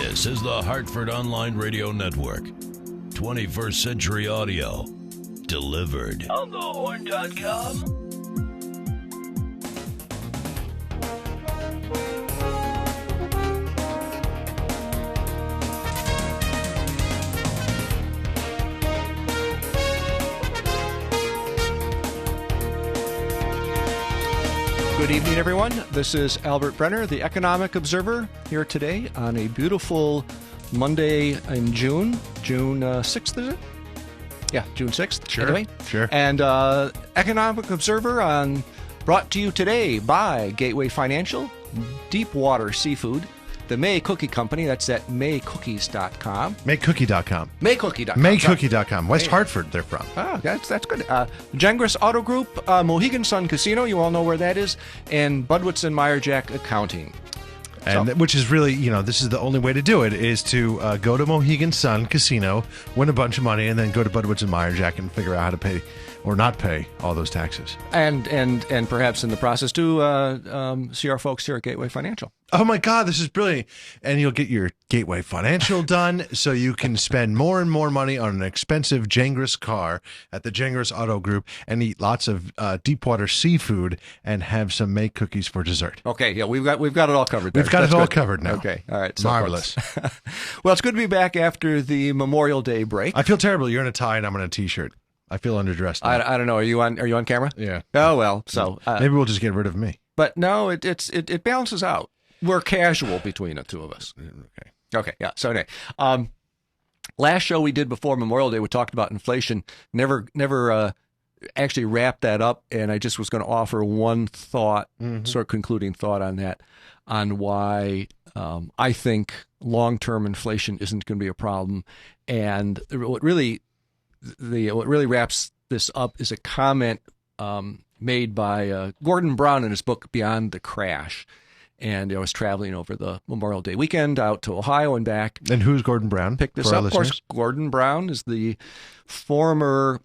This is the Hartford Online Radio Network. 21st Century Audio. Delivered. onthehorn.com. Good evening, everyone. This is Albert Brenner, the Economic Observer, here today on a beautiful Monday in June 6th, is it? Yeah, June 6th. Sure, anyway. sure. And Economic Observer brought to you today by Gateway Financial, Deepwater Seafood, the May Cookie Company. That's at maycookies.com. Maycookie.com. Maycookie.com. Maycookie.com. West Hartford, they're from. Ah, that's good. Gengris Auto Group, Mohegan Sun Casino, you all know where that is, and Budwitz and Meyerjack Accounting. And which is really, this is the only way to do it, is to go to Mohegan Sun Casino, win a bunch of money, and then go to Budwitz and Meyerjack and figure out how to pay or not pay all those taxes. And perhaps in the process to see our folks here at Gateway Financial. Oh my God, this is brilliant. And you'll get your Gateway Financial done so you can spend more and more money on an expensive Gengris car at the Gengris Auto Group and eat lots of Deepwater seafood and have some May cookies for dessert. Okay, yeah, we've got it all covered there. We've got it all covered now. Okay, all right. Marvelous. Well, it's good to be back after the Memorial Day break. I feel terrible. You're in a tie and I'm in a T-shirt. I feel underdressed now. I don't know. Are you on camera? Yeah. Oh, well, so. Maybe we'll just get rid of me. But no, it balances out. We're casual between the two of us. Okay, yeah. So anyway, last show we did before Memorial Day, we talked about inflation. Never actually wrapped that up, and I just was going to offer one thought, sort of concluding thought on that, on why I think long-term inflation isn't going to be a problem. And what really wraps this up is a comment made by Gordon Brown in his book Beyond the Crash. And I was traveling over the Memorial Day weekend out to Ohio and back. And who's Gordon Brown? Picked this up. Of course, Gordon Brown is the former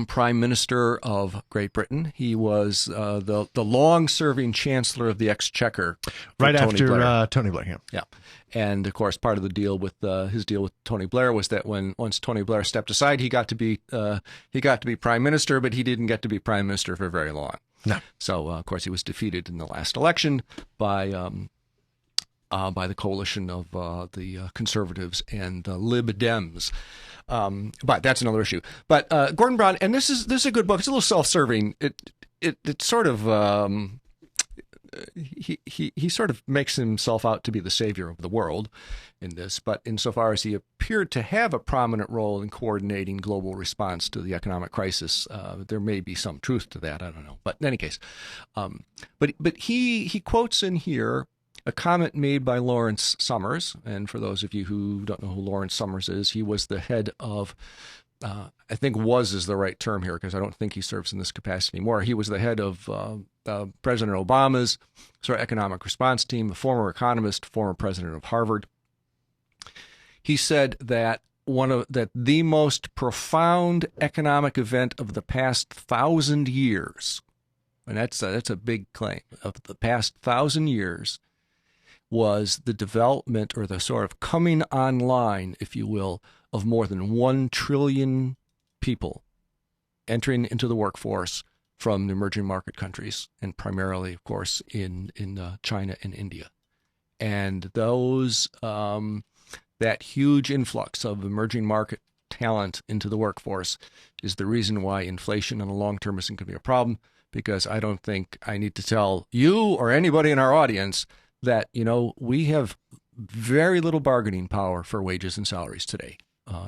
Prime Minister of Great Britain. He was the long-serving Chancellor of the Exchequer. Right after Tony Blair. Yeah. And, of course, part of the deal with his deal with Tony Blair was that once Tony Blair stepped aside, he got to be Prime Minister, but he didn't get to be Prime Minister for very long. No. So, of course, he was defeated in the last election by the coalition of the Conservatives and the Lib Dems. But that's another issue. But Gordon Brown, and this is a good book. It's a little self-serving. It sort of he sort of makes himself out to be the savior of the world in this. But insofar as he appeared to have a prominent role in coordinating global response to the economic crisis, there may be some truth to that. I don't know. But in any case, but he quotes in here a comment made by Lawrence Summers. And for those of you who don't know who Lawrence Summers is, he was the head of, I think was is the right term here because I don't think he serves in this capacity anymore. He was the head of President Obama's sort of economic response team, a former economist, former president of Harvard. He said that the most profound economic event of the past 1,000 years, and that's a big claim, of the past 1,000 years, was the development or the sort of coming online, if you will, of more than 1 trillion people entering into the workforce from the emerging market countries, and primarily, of course, in China and India. And those that huge influx of emerging market talent into the workforce is the reason why inflation in the long term isn't going to be a problem, because I don't think I need to tell you or anybody in our audience that, we have very little bargaining power for wages and salaries today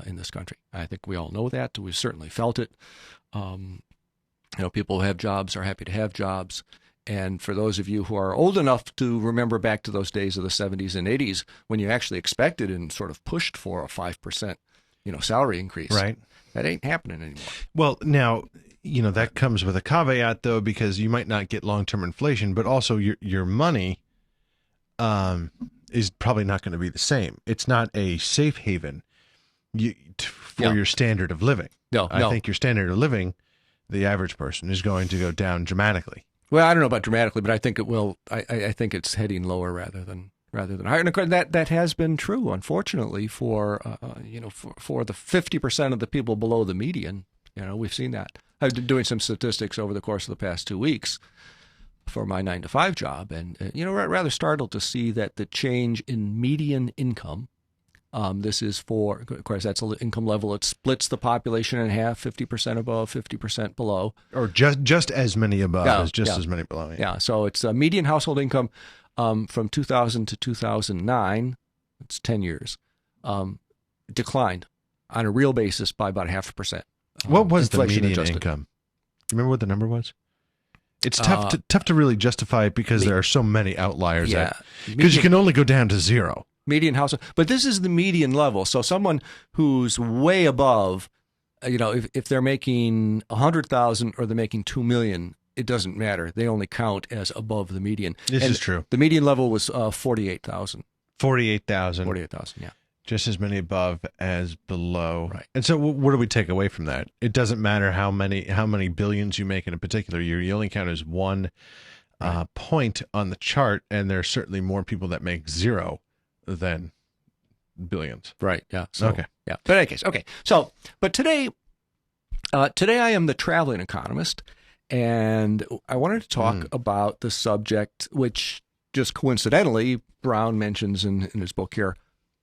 in this country. I think we all know that. We've certainly felt it. People who have jobs are happy to have jobs. And for those of you who are old enough to remember back to those days of the 70s and 80s when you actually expected and sort of pushed for a 5%, salary increase. Right. That ain't happening anymore. Well, now, that comes with a caveat, though, because you might not get long-term inflation, but also your money is probably not going to be the same. It's not a safe haven for your standard of living. I think your standard of living, the average person, is going to go down dramatically. Well, I don't know about dramatically, but I think it will. I think it's heading lower rather than rather than higher. And of course, that has been true, unfortunately, for for the 50% of the people below the median. We've seen that. I've been doing some statistics over the course of the past 2 weeks for my 9-to-5 job, and rather startled to see that the change in median income. This is for, of course, that's an income level. It splits the population in half: 50% above, 50% below, or just as many above as as many below. Yeah. So it's a median household income from 2000 to 2009. It's 10 years. Declined on a real basis by about 0.5%. What was the median adjusted income? Do you remember what the number was? It's tough to really justify it because there are so many outliers. Yeah, because you can only go down to zero. Median household, but this is the median level. So someone who's way above, if they're making 100,000 or they're making 2 million, it doesn't matter. They only count as above the median. This is true. The median level was 48,000. 48,000. 48,000. Yeah. Just as many above as below. Right. And so what do we take away from that? It doesn't matter how many billions you make in a particular year. You only count as one point on the chart, and there's certainly more people that make zero than billions. Right. Yeah. So, okay. Yeah. But in any case, okay. So, but today I am the traveling economist, and I wanted to talk about the subject, which just coincidentally Brown mentions in his book here,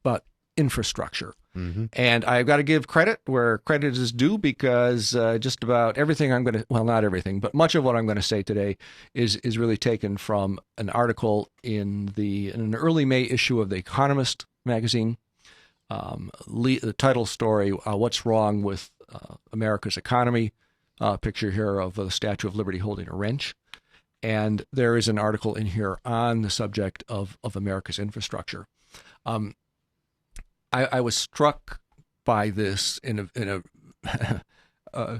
but infrastructure. Mm-hmm. And I've got to give credit where credit is due, because just about everything not everything, but much of what I'm going to say today is really taken from an article in an early May issue of The Economist magazine. The title story, What's Wrong with America's Economy? Picture here of the Statue of Liberty holding a wrench. And there is an article in here on the subject of America's infrastructure. I was struck by this in a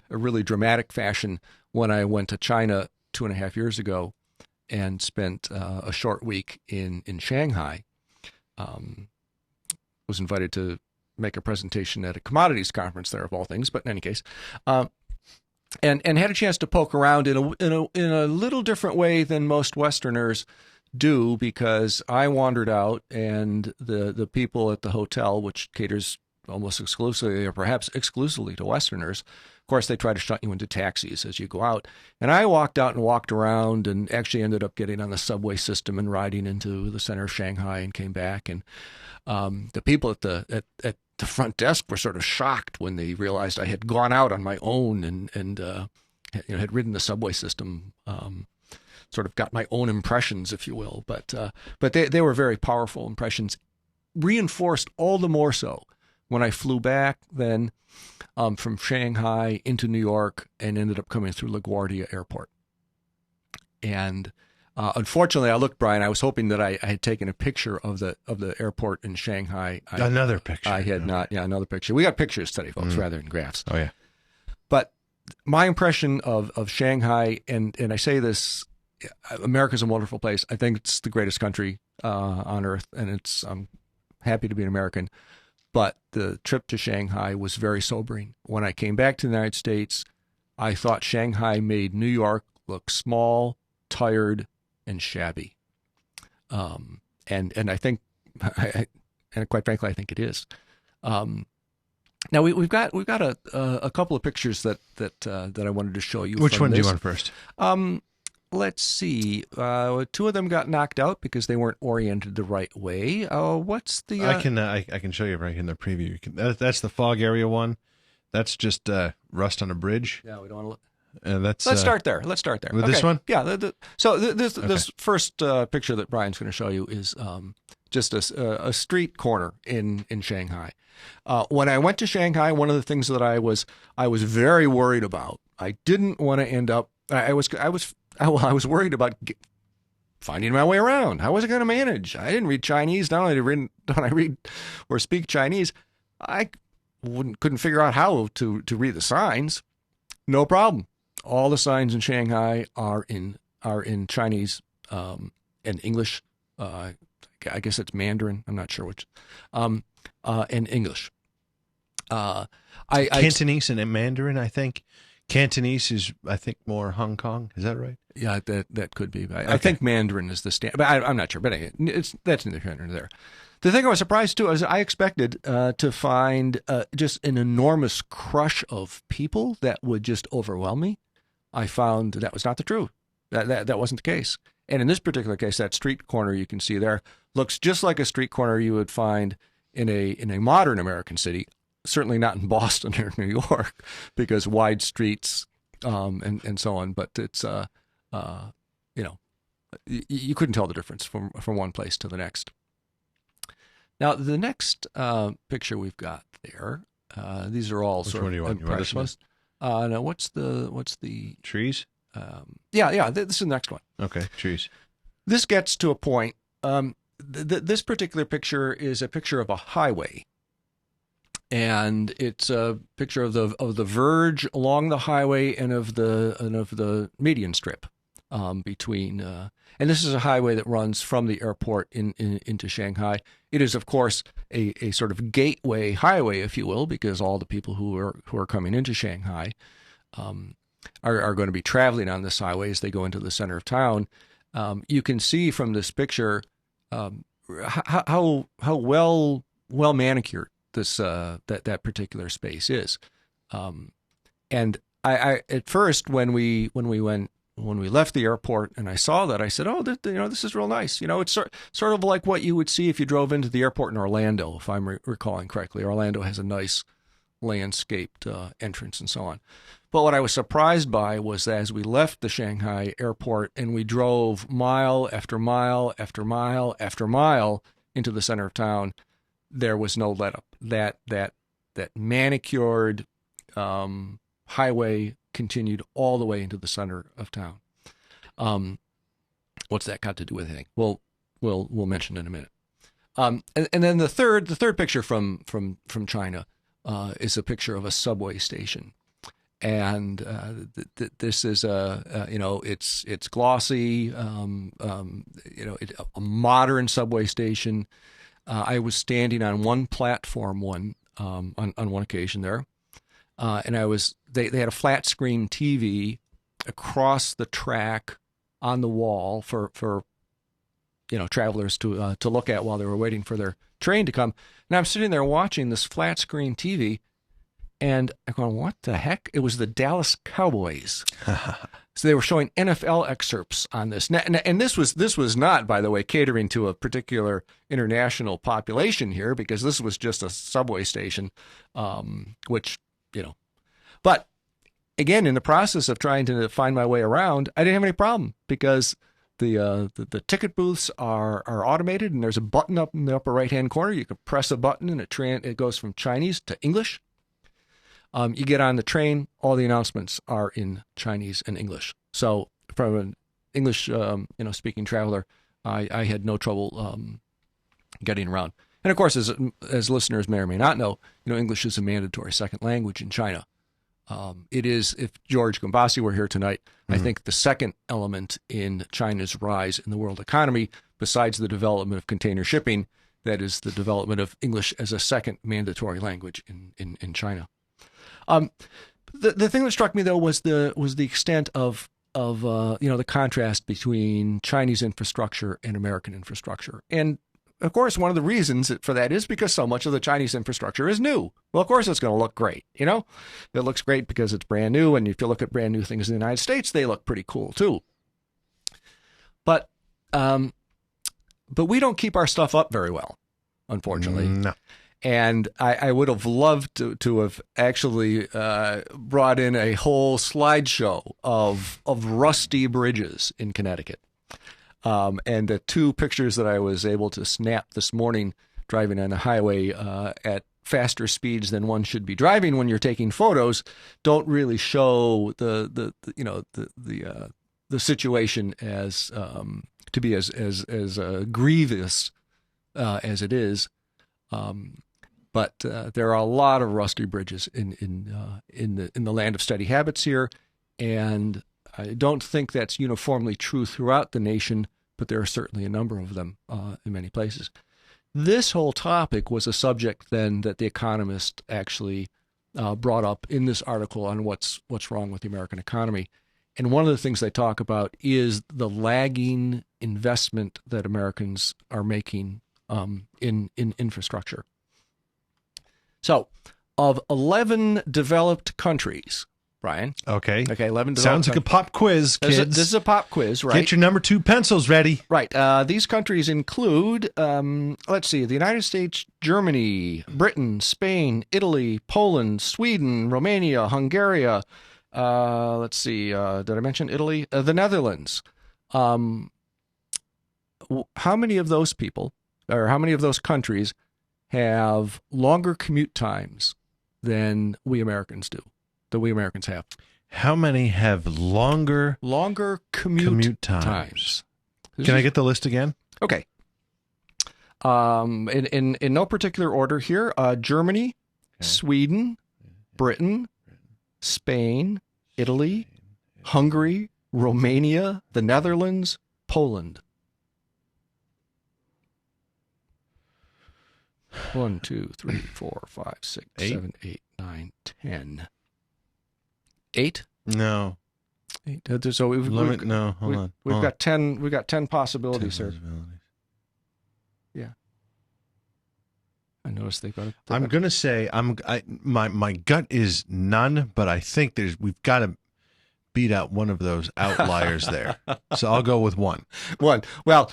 really dramatic fashion when I went to China 2.5 years ago and spent a short week in Shanghai. Was invited to make a presentation at a commodities conference there, of all things, but in any case, and had a chance to poke around in a little different way than most Westerners do, because I wandered out, and the people at the hotel, which caters almost exclusively or perhaps exclusively to Westerners, of course, they try to shut you into taxis as you go out. And I walked out and walked around and actually ended up getting on the subway system and riding into the center of Shanghai and came back. And the people at the front desk were sort of shocked when they realized I had gone out on my own and had ridden the subway system. Sort of got my own impressions, if you will, but they were very powerful impressions, reinforced all the more so when I flew back then from Shanghai into New York and ended up coming through LaGuardia Airport. And unfortunately, I looked, Brian, I was hoping that I had taken a picture of the airport in Shanghai. Another picture. I had not. Yeah, another picture. We got pictures today, folks, rather than graphs. Oh yeah. But my impression of Shanghai, and I say this, America's a wonderful place. I think it's the greatest country on earth, and I'm happy to be an American. But the trip to Shanghai was very sobering. When I came back to the United States, I thought Shanghai made New York look small, tired, and shabby. And I think, and quite frankly, I think it is. Now we've got a couple of pictures that I wanted to show you. Which one do you want first? Let's see. 2 of them got knocked out because they weren't oriented the right way. What's the? I can show you right in the preview. That's the fog area one. That's just rust on a bridge. Yeah, we don't want to look. Let's start there. Let's start there. With this one? Yeah. This first picture that Brian's going to show you is just a street corner in Shanghai. When I went to Shanghai, one of the things that I was very worried about. I didn't want to end up. I was worried about finding my way around. How was I going to manage? I didn't read Chinese. Not only when I read or speak Chinese, I couldn't figure out how to read the signs. No problem. All the signs in Shanghai are in Chinese and English. I guess it's Mandarin. I'm not sure which. And English. Cantonese and Mandarin, I think. Cantonese is, I think, more Hong Kong. Is that right? Yeah, that could be. I think Mandarin is the standard, but I'm not sure. But anyway, that's neither here nor there. The thing I was surprised too is I expected to find just an enormous crush of people that would just overwhelm me. I found that was not the truth. That wasn't the case. And in this particular case, that street corner you can see there looks just like a street corner you would find in a modern American city. Certainly not in Boston or New York, because wide streets and so on. But it's you couldn't tell the difference from one place to the next. Now the next picture we've got there, these are all Which sort one do you of want? You want this one? impressionist. Now what's the Trees? this is the next one. Okay, trees. This gets to a point. This particular picture is a picture of a highway. And it's a picture of the verge along the highway and of the median strip between. And this is a highway that runs from the airport into Shanghai. It is, of course, a sort of gateway highway, if you will, because all the people who are coming into Shanghai are going to be traveling on this highway as they go into the center of town. You can see from this picture how well manicured that particular space is. And I at first when we left the airport and I saw that, I said, oh, this is real nice. It's sort of like what you would see if you drove into the airport in Orlando, if I'm recalling correctly. Orlando has a nice landscaped entrance and so on. But what I was surprised by was that as we left the Shanghai airport and we drove mile after mile after mile after mile into the center of town, there was no let up. That manicured highway continued all the way into the center of town. What's that got to do with anything? We'll mention in a minute. And then the third picture from China is a picture of a subway station. And this is it's glossy, a modern subway station. I was standing on one platform on one occasion there, and they had a flat screen TV across the track on the wall for travelers to look at while they were waiting for their train to come. And I'm sitting there watching this flat screen TV. And I'm going, what the heck? It was the Dallas Cowboys. So they were showing NFL excerpts on this. And this was not, by the way, catering to a particular international population here, because this was just a subway station, which. But again, in the process of trying to find my way around, I didn't have any problem because the ticket booths are automated, and there's a button up in the upper right-hand corner. You can press a button, and it goes from Chinese to English. You get on the train, all the announcements are in Chinese and English. So from an English, speaking traveler, I had no trouble getting around. And of course, as listeners may or may not know, English is a mandatory second language in China. It is, if George Gombasi were here tonight, I think the second element in China's rise in the world economy, besides the development of container shipping, that is the development of English as a second mandatory language in China. The thing that struck me though was the extent of the contrast between Chinese infrastructure and American infrastructure. And of course, one of the reasons for that is because so much of the Chinese infrastructure is new. Well, of course, it's going to look great. It looks great because it's brand new. And if you look at brand new things in the United States, they look pretty cool too. But we don't keep our stuff up very well, unfortunately. No. And I would have loved to have actually brought in a whole slideshow of rusty bridges in Connecticut. And the two pictures that I was able to snap this morning driving on the highway at faster speeds than one should be driving when you're taking photos don't really show the situation as to be as grievous as it is. But there are a lot of rusty bridges in the land of steady habits here, and I don't think that's uniformly true throughout the nation, but there are certainly a number of them in many places. This whole topic was a subject then that The Economist actually brought up in this article on what's wrong with the American economy. And one of the things they talk about is the lagging investment that Americans are making in infrastructure. So, of 11 developed countries, Brian. Okay. 11 developed Sounds like a pop quiz, kids. This is a pop quiz, right? Get your number 2 pencils ready. Right. These countries include, let's see, the United States, Germany, Britain, Spain, Italy, Poland, Sweden, Romania, Hungary. Let's see, did I mention Italy? The Netherlands. How many of those people, or how many of those countries have longer commute times than we Americans do, that we Americans have? How many have longer commute times? Can I get the list again? Okay. In no particular order here, Germany, Sweden, Britain, Spain, Italy, Hungary, Romania, the Netherlands, Poland. 1, 2, 3, 4, 5, 6, 7, 8, 9, 10. 8? No. 8. So we've got 10. We've got 10 possibilities here. Yeah. I noticed they've got it. I'm going to say my gut is none, but I think we've got to beat out one of those outliers there. So I'll go with 1. 1. Well,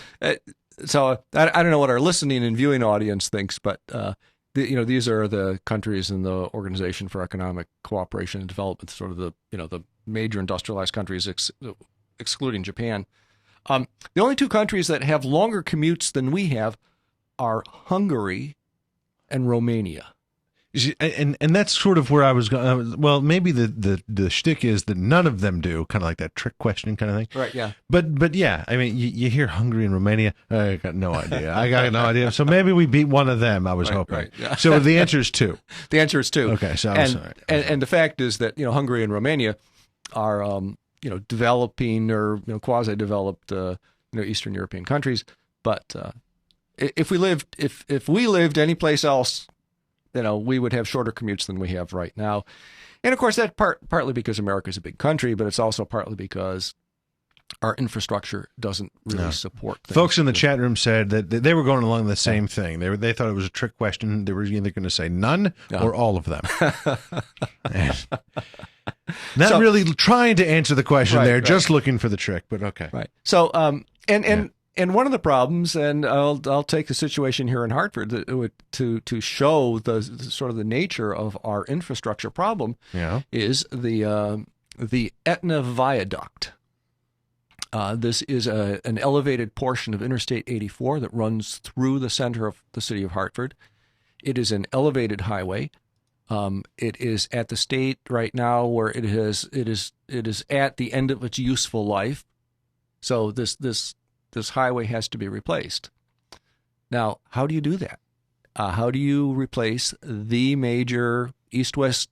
so I don't know what our listening and viewing audience thinks, but these are the countries in the Organization for Economic Cooperation and Development, sort of the major industrialized countries, excluding Japan. The only 2 countries that have longer commutes than we have are Hungary and Romania. And that's sort of where I was going. Well, maybe the shtick is that none of them do, kind of like that trick question kind of thing. Right, yeah. But yeah, I mean, you hear Hungary and Romania. I got no idea. So maybe we beat one of them, I was hoping. Right, yeah. So the answer is 2. The answer is 2. Okay, so I'm sorry. And the fact is that, Hungary and Romania are, developing or, quasi-developed, Eastern European countries. But if we lived any place else, we would have shorter commutes than we have right now. And of course, that's partly because America is a big country, but it's also partly because our infrastructure doesn't really support things. Folks in the chat room said that they were going along the same thing. They thought it was a trick question. They were either going to say none or all of them. Not really trying to answer the question there, just looking for the trick, but okay. Right. So, and one of the problems, and I'll take the situation here in Hartford to show the sort of the nature of our infrastructure problem, is the Etna Viaduct. This is an elevated portion of Interstate 84 that runs through the center of the city of Hartford. It is an elevated highway. It is at the state right now where it is at the end of its useful life. So this highway has to be replaced. Now, how do you do that? How do you replace the major east-west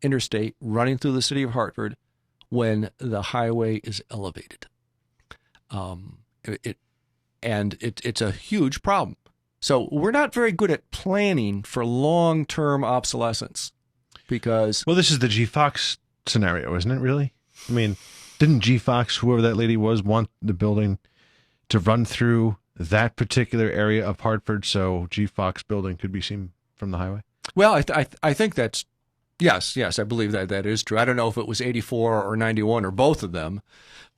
interstate running through the city of Hartford when the highway is elevated? It's a huge problem. So we're not very good at planning for long-term obsolescence because... Well, this is the G. Fox scenario, isn't it, really? I mean, didn't G. Fox, whoever that lady was, want the building to run through that particular area of Hartford so G. Fox building could be seen from the highway? Well, I think that's... Yes, I believe that is true. I don't know if it was 84 or 91 or both of them,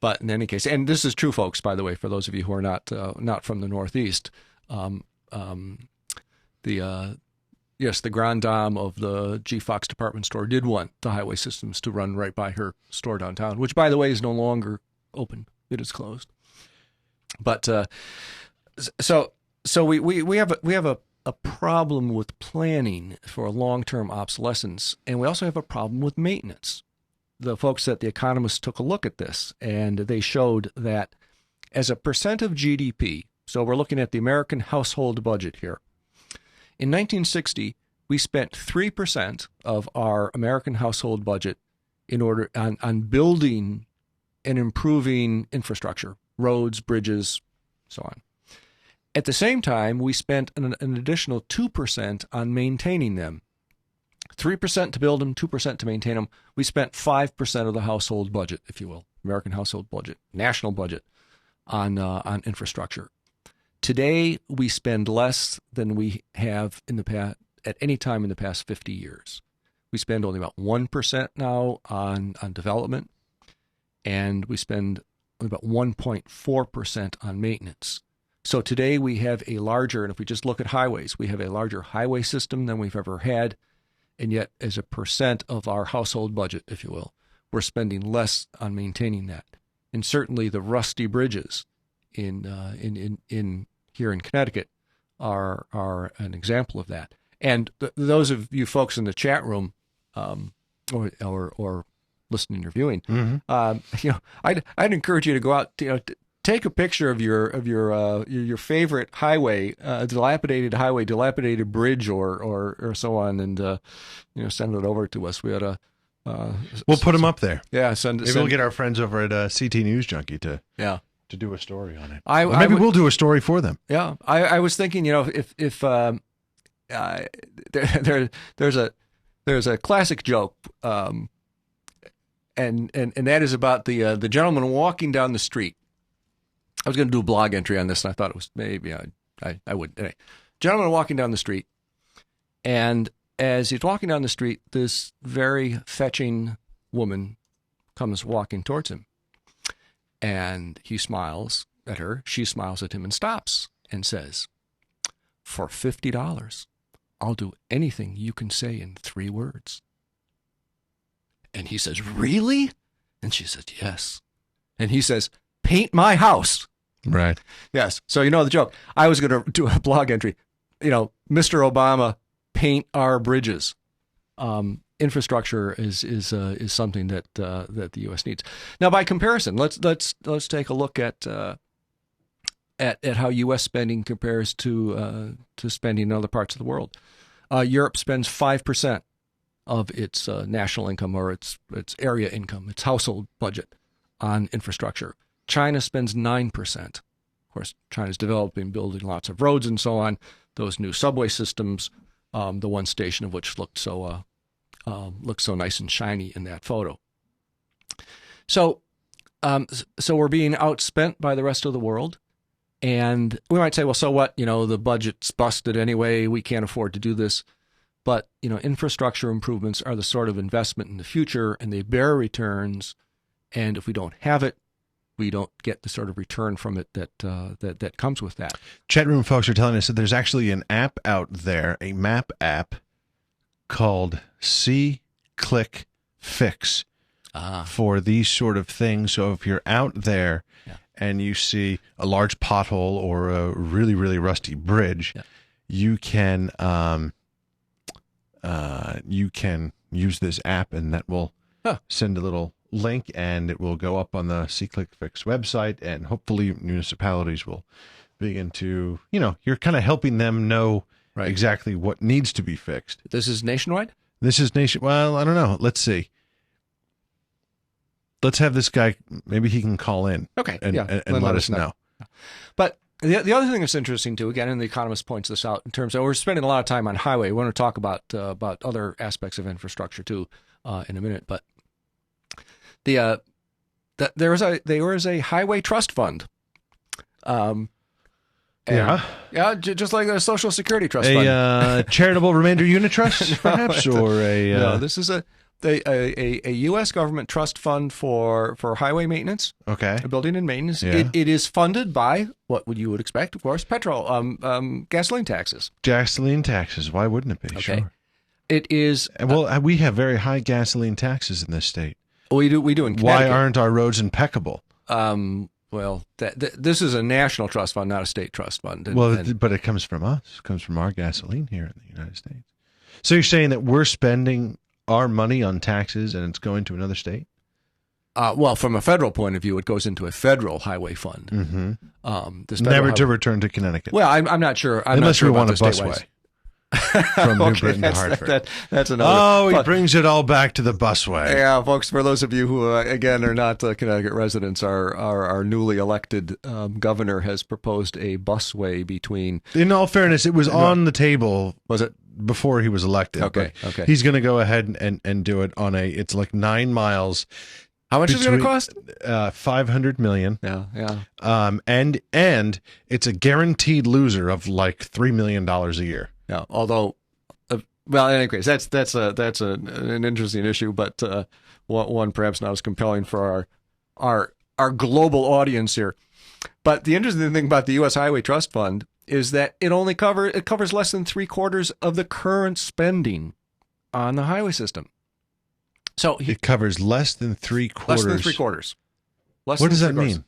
but in any case, and this is true, folks, by the way, for those of you who are not from the Northeast, the Grand Dame of the G. Fox department store did want the highway systems to run right by her store downtown, which, by the way, is no longer open. It is closed. But so we have a problem with planning for long-term obsolescence, and we also have a problem with maintenance. The folks at The Economist took a look at this, and they showed that as a percent of GDP, so we're looking at the American household budget here. In 1960, we spent 3% of our American household budget on building and improving infrastructure, roads, bridges, so on. At the same time, we spent an additional 2% on maintaining them. 3% to build them, 2% to maintain them. We spent 5% of the household budget, if you will, American household budget, national budget, on infrastructure. Today, we spend less than we have in the past at any time in the past 50 years. We spend only about 1% now on development, and we spend only about 1.4% on maintenance. So today we have a larger, and if we just look at highways, we have a larger highway system than we've ever had, and yet as a percent of our household budget, if you will, we're spending less on maintaining that. And certainly the rusty bridges in here in Connecticut are an example of that. And those of you folks in the chat room, or listening or viewing, I'd encourage you to go out, take a picture of your favorite highway, dilapidated bridge, or so on, and send it over to us. We ought to. We'll put them up there. Yeah, maybe we'll get our friends over at CT News Junkie to do a story on it. Maybe we'll do a story for them. Yeah, I was thinking, if there's a classic joke, and that is about the gentleman walking down the street. I was going to do a blog entry on this, and I thought it was maybe I would. Anyway, gentleman walking down the street, and as he's walking down the street, this very fetching woman comes walking towards him, and he smiles at her. She smiles at him and stops and says, "For $50, I'll do anything you can say in 3 words." And he says, "Really?" And she says, "Yes." And he says, "Paint my house." Right. Yes. So you know the joke. I was going to do a blog entry. Mr. Obama, paint our bridges. Infrastructure is something that the U.S. needs. Now, by comparison, let's take a look at how U.S. spending compares to spending in other parts of the world. Europe spends 5% of its national income, or its area income, its household budget, on infrastructure. China spends 9%. Of course, China's developing, building lots of roads and so on. Those new subway systems, the one station of which looked so nice and shiny in that photo. So we're being outspent by the rest of the world. And we might say, well, so what? The budget's busted anyway. We can't afford to do this. But, infrastructure improvements are the sort of investment in the future, and they bear returns. And if we don't have it, we don't get the sort of return from it that comes with that. Chat room folks are telling us that there's actually an app out there, a map app called See, Click, Fix for these sort of things. So if you're out there and you see a large pothole or a really, really rusty bridge, you can use this app, and that will send a little link, and it will go up on the See, Click, Fix website, and hopefully municipalities will begin to, you're kind of helping them know exactly what needs to be fixed. This is nationwide? Well, I don't know. Let's see. Let's have this guy, maybe he can call in. Okay. And let us know. But the other thing that's interesting too, again, and the Economist points this out in terms of, we're spending a lot of time on highway. We want to talk about other aspects of infrastructure too in a minute. But there is a highway trust fund. Just like a Social Security trust fund. A charitable remainder unit trust, perhaps, No, this is a U.S. government trust fund for highway maintenance. Okay. Building and maintenance. Yeah. It is funded by what you would expect, of course, gasoline taxes. Gasoline taxes. Why wouldn't it be? Okay. Sure. It is. Well, we have very high gasoline taxes in this state. We do in Connecticut. Why aren't our roads impeccable? Well, this is a national trust fund, not a state trust fund. But it comes from us. It comes from our gasoline here in the United States. So you're saying that we're spending our money on taxes and it's going to another state? Well, from a federal point of view, it goes into a federal highway fund. Mm-hmm. Never to return to Connecticut. Well, I'm not sure. Unless we want a busway. From New Britain to Hartford. That's another. Oh, he brings it all back to the busway. Yeah, folks, for those of you who, again, are not Connecticut residents, our newly elected governor has proposed a busway between... In all fairness, it was on the table. Was it? before he was elected. Okay, but okay. He's going to go ahead and do it on it's like 9 miles. How much is it going to cost? $500 million. Yeah. And it's a guaranteed loser of like $3 million a year. Yeah. Although, well, anyways, that's an interesting issue, but one perhaps not as compelling for our global audience here. But the interesting thing about the U.S. Highway Trust Fund is that it covers less than 3/4 of the current spending on the highway system. So it covers less than 3/4. Less than 3/4. What does that mean?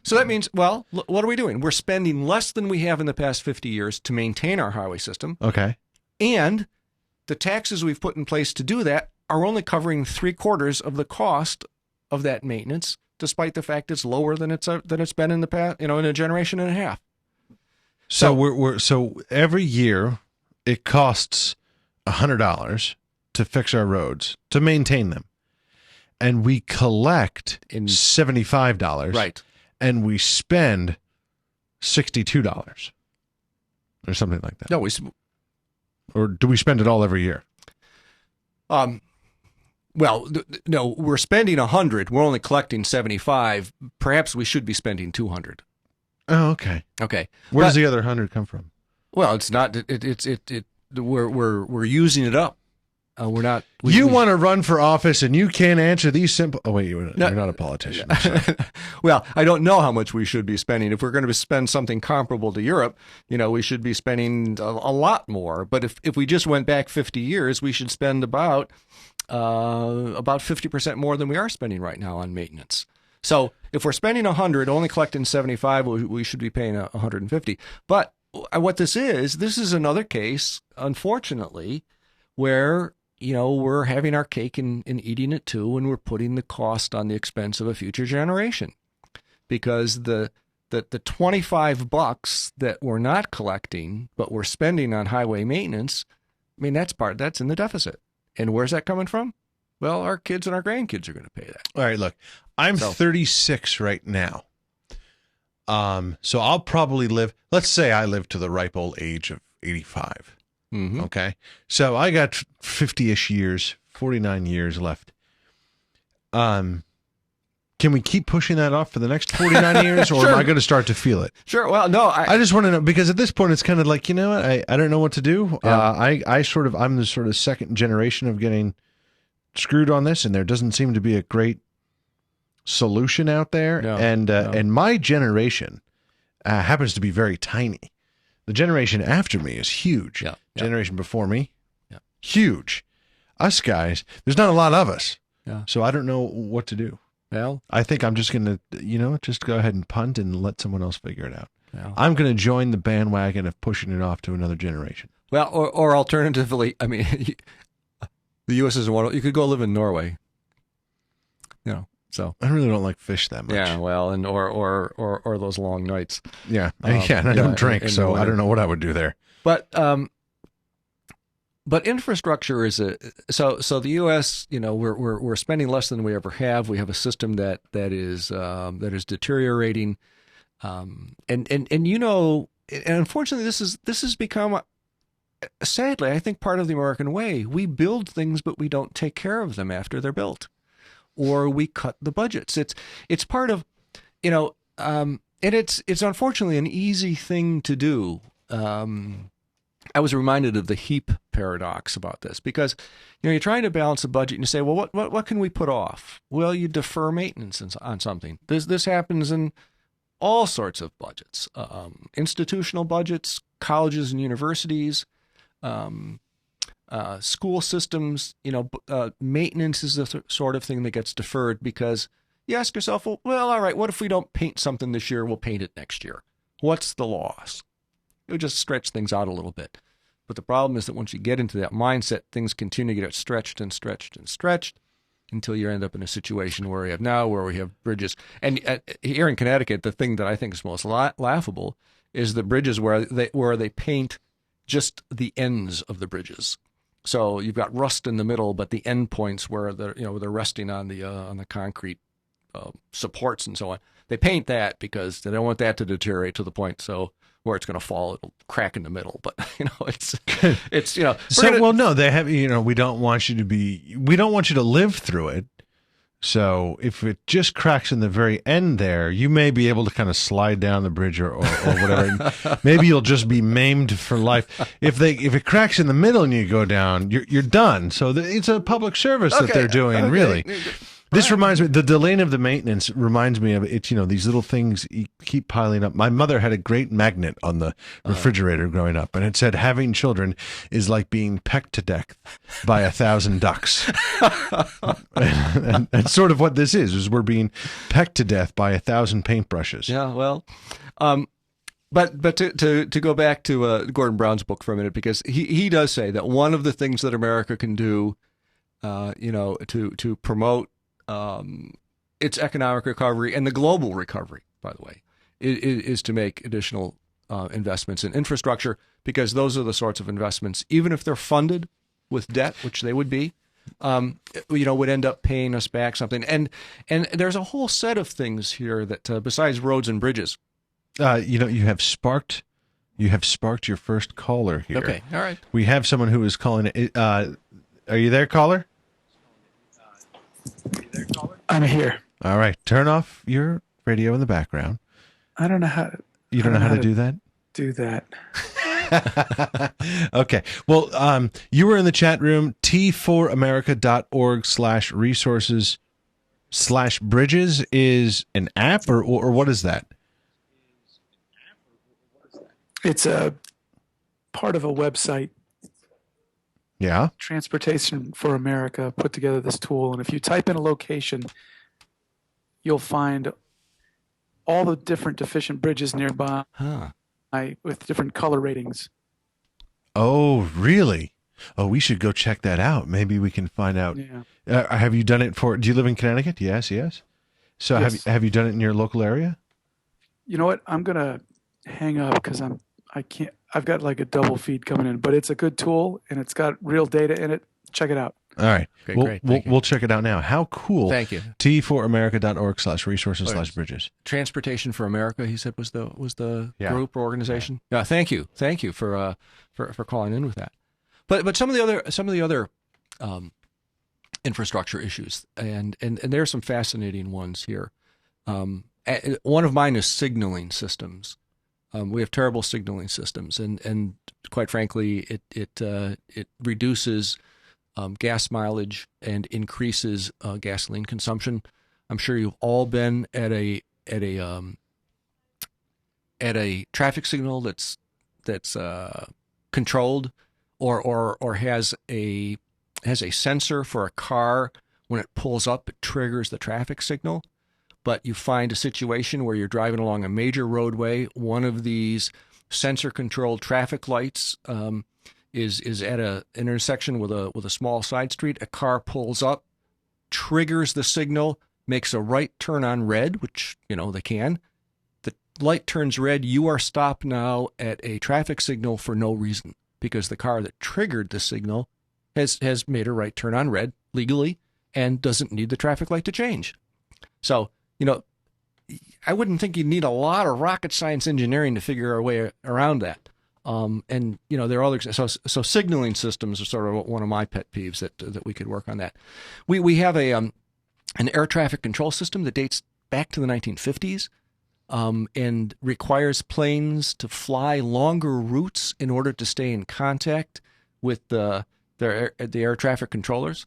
So that means, well, what are we doing? We're spending less than we have in the past 50 years to maintain our highway system. Okay. And the taxes we've put in place to do that are only covering 3/4 of the cost of that maintenance, despite the fact it's lower than it's been in the past, in a generation and a half. So so every year it costs $100 to fix our roads, to maintain them, and we collect $75. Right. And we spend $62 or something like that. No, or do we spend it all every year? Well, no, we're spending 100. We're only collecting 75. Perhaps we should be spending 200. Oh, okay. Okay. Where does the other 100 come from? Well, it's not. We're using it up. We're not. You want to run for office and you can't answer these simple. Oh wait, you're not a politician. Well, I don't know how much we should be spending. If we're going to spend something comparable to Europe, we should be spending a lot more. But if we just went back 50 years, we should spend about 50% more than we are spending right now on maintenance. So if we're spending 100, only collecting 75, we should be paying 150. But what this is another case, unfortunately, where we're having our cake and eating it too, and we're putting the cost on the expense of a future generation, because the $25 that we're not collecting but we're spending on highway maintenance, I mean that's in the deficit. And where's that coming from? Well, our kids and our grandkids are going to pay that. All right, look, I'm 36 right now. So I'll probably live. Let's say I live to the ripe old age of 85. Mm-hmm. Okay. So I got 50-ish years, 49 years left. Can we keep pushing that off for the next 49 years, or Sure. am I going to start to feel it? Sure. Well, no, I just want to know, because at this point it's kind of like, what? I don't know what to do. Yeah. I'm the sort of second generation of getting screwed on this, and there doesn't seem to be a great solution out there. No, And my generation happens to be very tiny. The generation after me is huge. Yeah. Generation before me, huge. Us guys, there's not a lot of us. Yeah. So I don't know what to do. Well, I think I'm just going to, just go ahead and punt and let someone else figure it out. well. I'm going to join the bandwagon of pushing it off to another generation. Well, or alternatively, I mean, the U.S. isn't one. You could go live in Norway. So I really don't like fish that much. yeah, well, and or those long nights. Yeah, and I don't drink, so I don't know what I would do there. But infrastructure is so the U.S. We're spending less than we ever have. We have a system that is deteriorating, and unfortunately this has become sadly, I think, part of the American way. We build things, but we don't take care of them after they're built, or we cut the budgets. It's part of, and it's unfortunately an easy thing to do. I was reminded of the heap paradox about this, because you're trying to balance a budget and you say, well, what can we put off? Well, you defer maintenance on something. This happens in all sorts of budgets, institutional budgets, colleges and universities, school systems. Maintenance is the sort of thing that gets deferred, because you ask yourself, well, all right, what if we don't paint something this year? We'll paint it next year. What's the loss? It would just stretch things out a little bit. But the problem is that once you get into that mindset, things continue to get stretched and stretched and stretched until you end up in a situation where we have bridges. And here in Connecticut, the thing that I think is most laughable is the bridges where they paint just the ends of the bridges. So you've got rust in the middle, but the end points where they're resting on the concrete supports and so on, they paint that because they don't want that to deteriorate to the point. So where it's going to fall. It'll crack in the middle, but it's no, they have, we don't want you to live through it. So if it just cracks in the very end there, you may be able to kind of slide down the bridge or whatever. Maybe you'll just be maimed for life. If it cracks in the middle and you go down, you're done. So it's a public service that they're doing, really. This reminds me, the delaying of the maintenance reminds me of it. These little things keep piling up. My mother had a great magnet on the refrigerator growing up, and it said, having children is like being pecked to death by 1,000 ducks. and that's sort of what this is we're being pecked to death by 1,000 paintbrushes. Yeah, well, but to go back to Gordon Brown's book for a minute, because he does say that one of the things that America can do, to promote its economic recovery and the global recovery, by the way, is to make additional investments in infrastructure, because those are the sorts of investments, even if they're funded with debt, which they would be, would end up paying us back something. And there's a whole set of things here that besides roads and bridges. You have sparked your first caller here. Okay, all right. We have someone who is calling. Are you there, caller? I'm here. All right. Turn off your radio in the background. I don't know how. You don't know how to do that? Do that. Okay. Well, you were in the chat room, t4america.org/resources/bridges is an app or what is that? It's a part of a website. Yeah. Transportation for America put together this tool, and if you type in a location, you'll find all the different deficient bridges nearby with different color ratings. Oh, really? Oh, we should go check that out. Maybe we can find out. Yeah. Have you done it do you live in Connecticut? Yes. So Yes. have you done it in your local area? You know what? I'm gonna hang up because I can't. I've got like a double feed coming in, but it's a good tool and it's got real data in it. Check it out. All right. Great. We'll check it out now. How cool. Thank you. t4america.org/resources/bridges. Transportation for America, he said, was the group or organization. Yeah. Thank you for calling in with that. But some of the other infrastructure issues, and there are some fascinating ones here. One of mine is signaling systems. We have terrible signaling systems, and quite frankly, it reduces gas mileage and increases gasoline consumption. I'm sure you've all been at a traffic signal that's controlled or has a sensor for a car. When it pulls up, it triggers the traffic signal. But you find a situation where you're driving along a major roadway. One of these sensor-controlled traffic lights is at an intersection with a small side street. A car pulls up, triggers the signal, makes a right turn on red, which they can. The light turns red. You are stopped now at a traffic signal for no reason, because the car that triggered the signal has made a right turn on red legally and doesn't need the traffic light to change. So, I wouldn't think you'd need a lot of rocket science engineering to figure our way around that. And there are other so signaling systems are sort of one of my pet peeves that we could work on that. We have an air traffic control system that dates back to the 1950s and requires planes to fly longer routes in order to stay in contact with the air traffic controllers.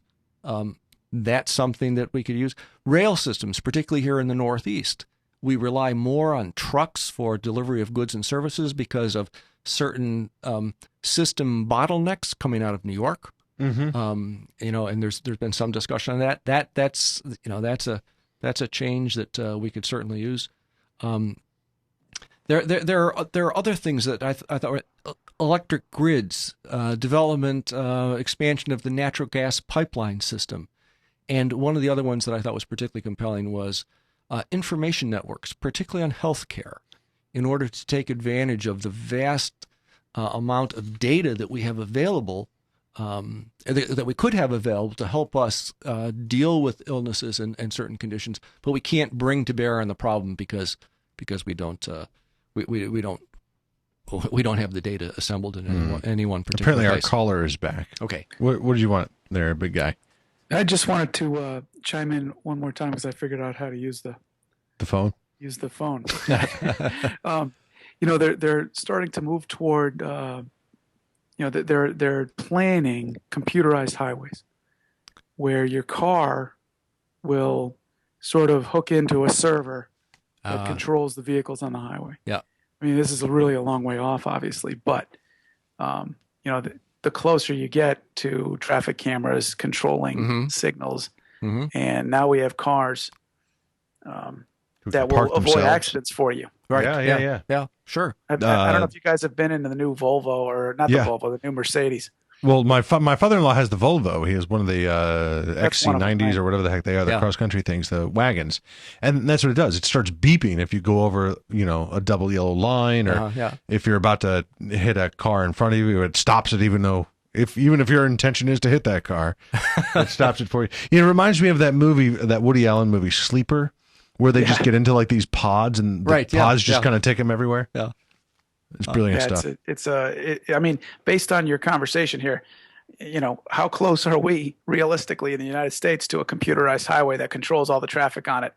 That's something that we could use. Rail systems, particularly here in the Northeast, we rely more on trucks for delivery of goods and services because of certain system bottlenecks coming out of New York. Mm-hmm. And there's been some discussion on that. That's a change that we could certainly use. There are other things that I thought were electric grids, development, expansion of the natural gas pipeline system. And one of the other ones that I thought was particularly compelling was information networks, particularly on healthcare, in order to take advantage of the vast amount of data that we have available, that we could have available to help us deal with illnesses and certain conditions, but we can't bring to bear on the problem because we don't we don't have the data assembled in any one particular Apparently place. our caller is back. Okay. What did you want there, big guy? I just wanted to chime in one more time because I figured out how to use the phone. They're starting to move toward. They're planning computerized highways, where your car will sort of hook into a server that controls the vehicles on the highway. Yeah. I mean, this is really a long way off, obviously, but the closer you get to traffic cameras controlling signals, and now we have cars that will avoid accidents for you. Right. Yeah. Sure. I don't know if you guys have been into the new Volvo or not the Volvo, the new Mercedes. Well, my father-in-law has the Volvo. He has one of the XC90s or whatever the heck they are, the cross-country things, the wagons. And that's what it does. It starts beeping if you go over, a double yellow line, or if you're about to hit a car in front of you, it stops it even if your intention is to hit that car. It stops it for you. It reminds me of that movie, that Woody Allen movie, Sleeper, where they just get into like these pods and the pods just kind of take them everywhere. Yeah. It's brilliant stuff. I mean, based on your conversation here, how close are we realistically in the United States to a computerized highway that controls all the traffic on it?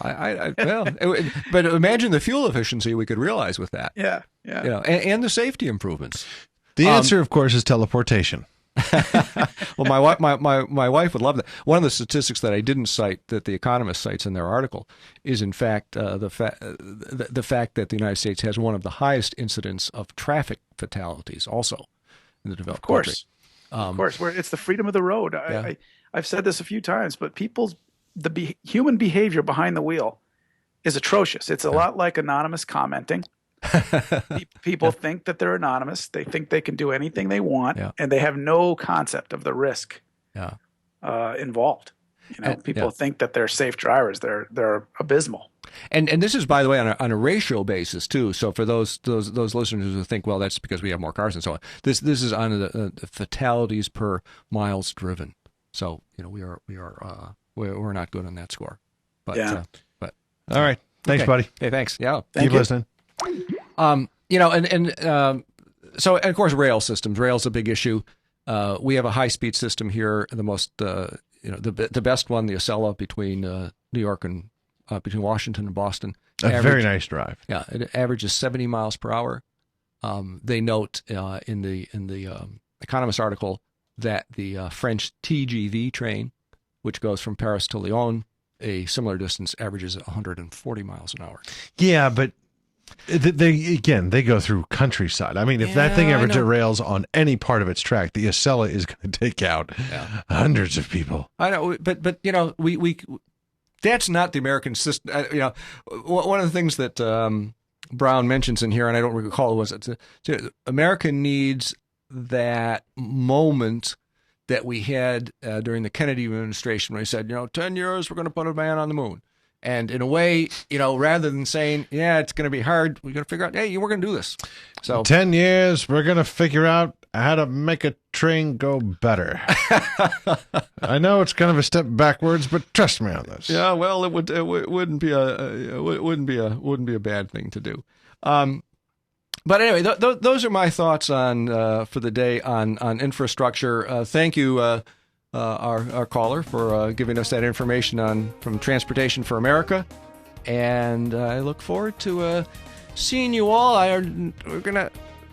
But imagine the fuel efficiency we could realize with that. Yeah. And the safety improvements. The answer, of course, is teleportation. Well, my wife would love that. One of the statistics that I didn't cite that The Economist cites in their article is, in fact, the fact that the United States has one of the highest incidents of traffic fatalities also in the developed country. Of course, where it's the freedom of the road. I've said this a few times, but human behavior behind the wheel is atrocious. It's a lot like anonymous commenting. People think that they're anonymous. They think they can do anything they want, and they have no concept of the risk involved. People think that they're safe drivers. They're abysmal. And this is, by the way, on a ratio basis too. So for those listeners who think, well, that's because we have more cars and so on. This is on the fatalities per miles driven. So we're not good on that score. But all right, thanks, buddy. Hey, thanks. Yeah, keep listening. So of course, rail systems. Rail's a big issue. We have a high-speed system here. The most, the best one, the Acela between New York and between Washington and Boston. Very nice drive. Yeah, it averages 70 miles per hour. They note in the Economist article that the French TGV train, which goes from Paris to Lyon, a similar distance, averages 140 miles an hour. Yeah, but they go through countryside. I mean, if that thing ever derails on any part of its track, the Acela is going to take out hundreds of people. I know, but we that's not the American system. One of the things that Brown mentions in here, and I don't recall, was America needs that moment that we had during the Kennedy administration when he said, 10 years, we're going to put a man on the moon. And in a way, rather than saying, it's going to be hard, we're going to figure out, hey, we're going to do this. So 10 years, we're going to figure out how to make a train go better. I know it's kind of a step backwards, but trust me on this. Yeah, well, it wouldn't be a bad thing to do. But anyway, those are my thoughts on for the day on infrastructure. Thank you. Our caller for giving us that information from Transportation for America, and I look forward to seeing you all.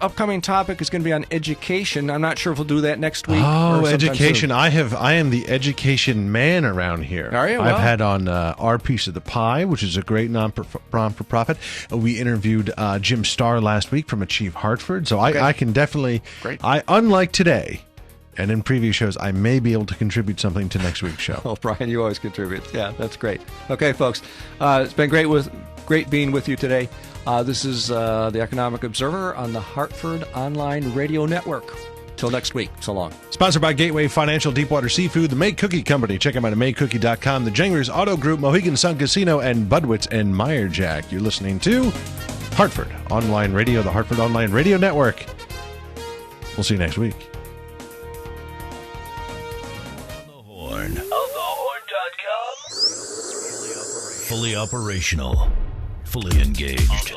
Upcoming topic is going to be on education. I'm not sure if we'll do that next week. Oh, education! I am the education man around here. Are you? I've had on Our Piece of the Pie, which is a great non-for-profit. We interviewed Jim Starr last week from Achieve Hartford, so I can definitely. Great. Unlike today. And in previous shows, I may be able to contribute something to next week's show. Oh, Brian, you always contribute. Yeah, that's great. Okay, folks, it's been great being with you today. This is the Economic Observer on the Hartford Online Radio Network. Till next week. So long. Sponsored by Gateway Financial, Deepwater Seafood, the Make Cookie Company. Check them out at MakeCookie.com, the Jengers Auto Group, Mohegan Sun Casino, and Budwitz and Meyerjack. You're listening to Hartford Online Radio, the Hartford Online Radio Network. We'll see you next week. onthehorn.com. Fully operational. Fully engaged.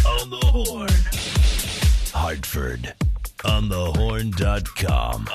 On the Horn. Hartford. onthehorn.com.